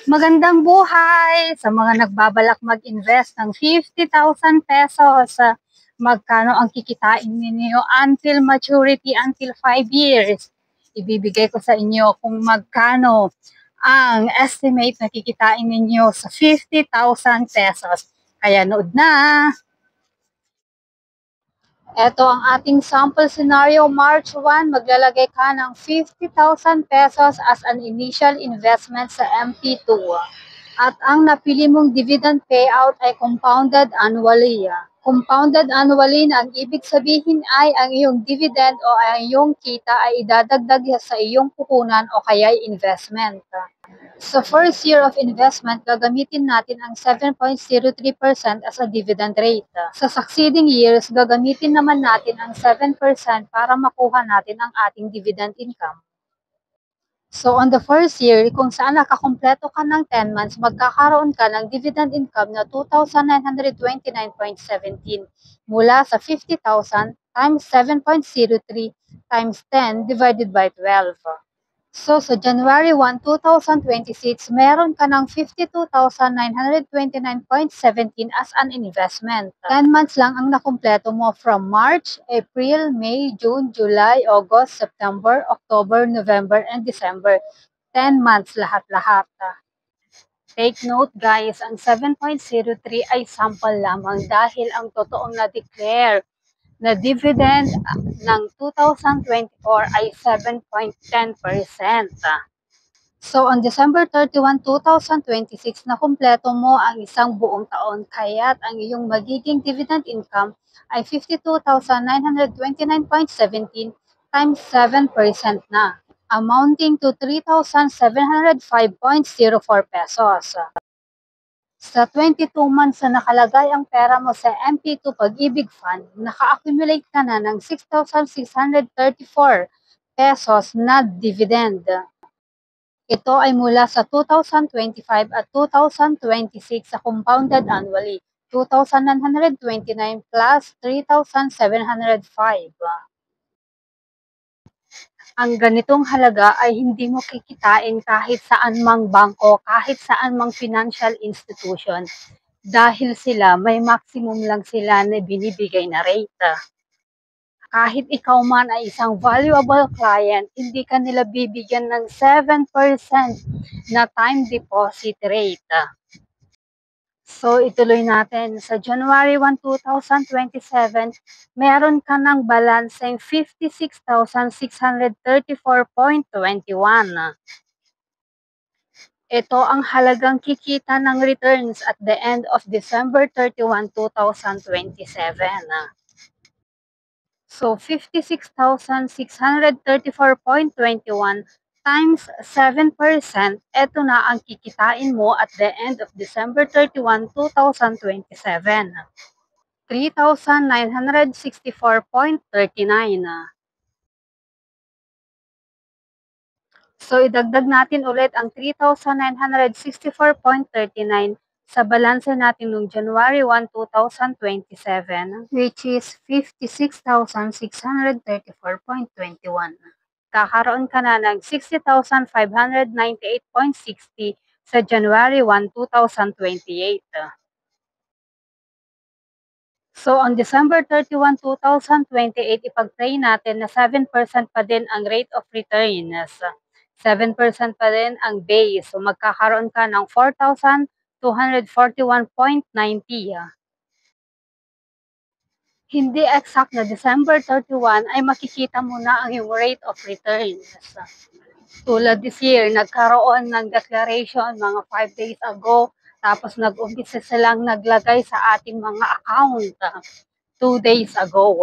Magandang buhay sa mga nagbabalak mag-invest ng 50,000 pesos. Magkano ang kikitain ninyo until maturity, until 5 years? Ibibigay ko sa inyo kung magkano ang estimate na kikitain ninyo sa 50,000 pesos. Kaya nood na! Ito ang ating sample scenario. March 1, maglalagay ka ng 50,000 pesos as an initial investment sa MP2. At ang napili mong dividend payout ay compounded annually. Compounded annually na ang ibig sabihin ay ang iyong dividend o ang iyong kita ay idadagdag sa iyong puhunan o kaya investment. Sa first year of investment, gagamitin natin ang 7.03% as a dividend rate. Sa succeeding years, gagamitin naman natin ang 7% para makuha natin ang ating dividend income. So on the first year, kung saan nakakompleto ka ng 10 months, magkakaroon ka ng dividend income na 2,929.17 mula sa 50,000 times 7.03 times 10 divided by 12. So, sa January 1, 2026, meron ka ng 52,929.17 as an investment. 10 months lang ang nakumpleto mo from March, April, May, June, July, August, September, October, November, and December. 10 months lahat-lahat. Take note guys, ang 7.03 ay sample lamang dahil ang totoong na-declare na dividend ng 2024 ay 7.10%. So, on December 31, 2026, nakumpleto mo ang isang buong taon, kaya't ang iyong magiging dividend income ay 52,929.17 times 7% na, amounting to 3,705.04 pesos. Sa 22 months na nakalagay ang pera mo sa MP2 Pag-ibig Fund, naka-accumulate ka na ng 6,634 pesos na dividend. Ito ay mula sa 2025 at 2026 sa compounded annually, 2,929 plus 3,705. Ang ganitong halaga ay hindi mo kikitain kahit saan mang bangko, kahit saan mang financial institution, dahil sila may maximum lang sila na binibigay na rate. Kahit ikaw man ay isang valuable client, hindi ka nila bibigyan ng 7% na time deposit rate. So, ituloy natin. Sa January 1, 2027, meron ka ng balanseng 56,634.21. Ito ang halagang kikita ng returns at the end of December 31, 2027. So, 56,634.21 times 7%, ito na ang kikitain mo at the end of December 31, 2027. 3,964.39. So, idagdag natin ulit ang 3,964.39 sa balanse natin noong January 1, 2027, which is 56,634.21. Kakaroon ka na ng 60,598.60 sa January 1, 2028. So, on December 31, 2028, ipag-pray natin na 7% pa din ang rate of return. 7% pa din ang base. So, magkakaroon ka ng 4,241.90. Hindi exact na December 31 ay makikita mo na ang iyong rate of return. Tulad this year, nagkaroon ng declaration mga 5 days ago, tapos nag-umpisa silang naglagay sa ating mga account 2 days ago.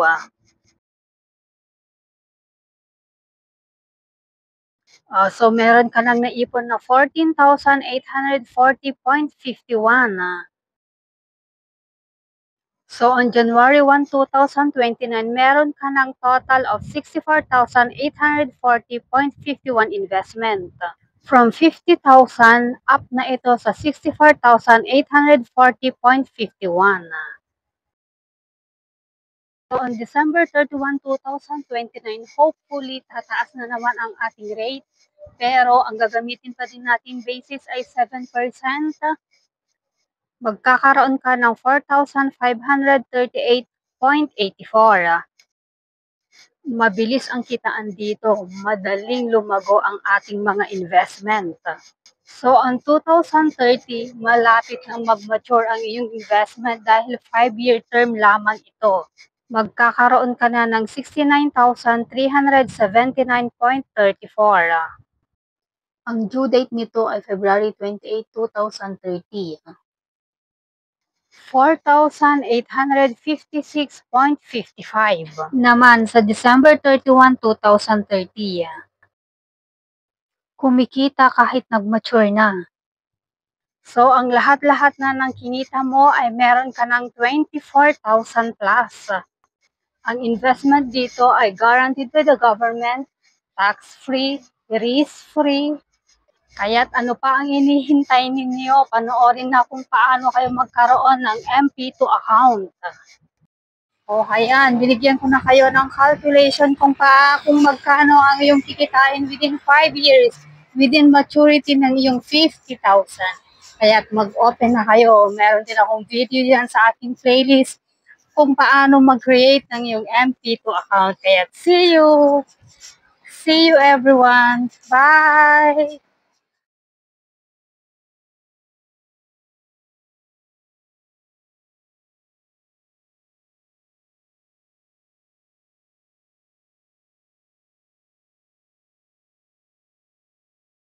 So, meron ka nang naipon na 14,840.51. So, on January 1, 2029, meron ka ng total of 64,840.51 investment. From 50,000 up na ito sa 64,840.51. So on December 31, 2029, hopefully tataas na naman ang ating rate. Pero ang gagamitin pa din nating basis ay 7%. Magkakaroon ka ng 4,538.84. Mabilis ang kitaan dito, madaling lumago ang ating mga investment. So, on 2030, malapit nang mag-mature ang iyong investment dahil 5-year term lamang ito. Magkakaroon ka na ng 69,379.34. Ang due date nito ay February 28, 2030. 4,856.55 naman sa December 31, 2030. Kumikita kahit nag-mature na. So, ang lahat-lahat na ng kinita mo ay meron ka ng 24,000 plus. Ang investment dito ay guaranteed by the government, tax-free, risk-free. Kaya't ano pa ang hinihintay ninyo? Panoorin na kung paano kayo magkaroon ng MP2 account. O ayan, binigyan ko na kayo ng calculation kung magkano ang iyong kikitain within 5 years, within maturity ng iyong 50,000. Kaya't mag-open na kayo. Meron din akong video yan sa ating playlist kung paano mag-create ng iyong MP2 account. Kaya't see you! See you everyone! Bye!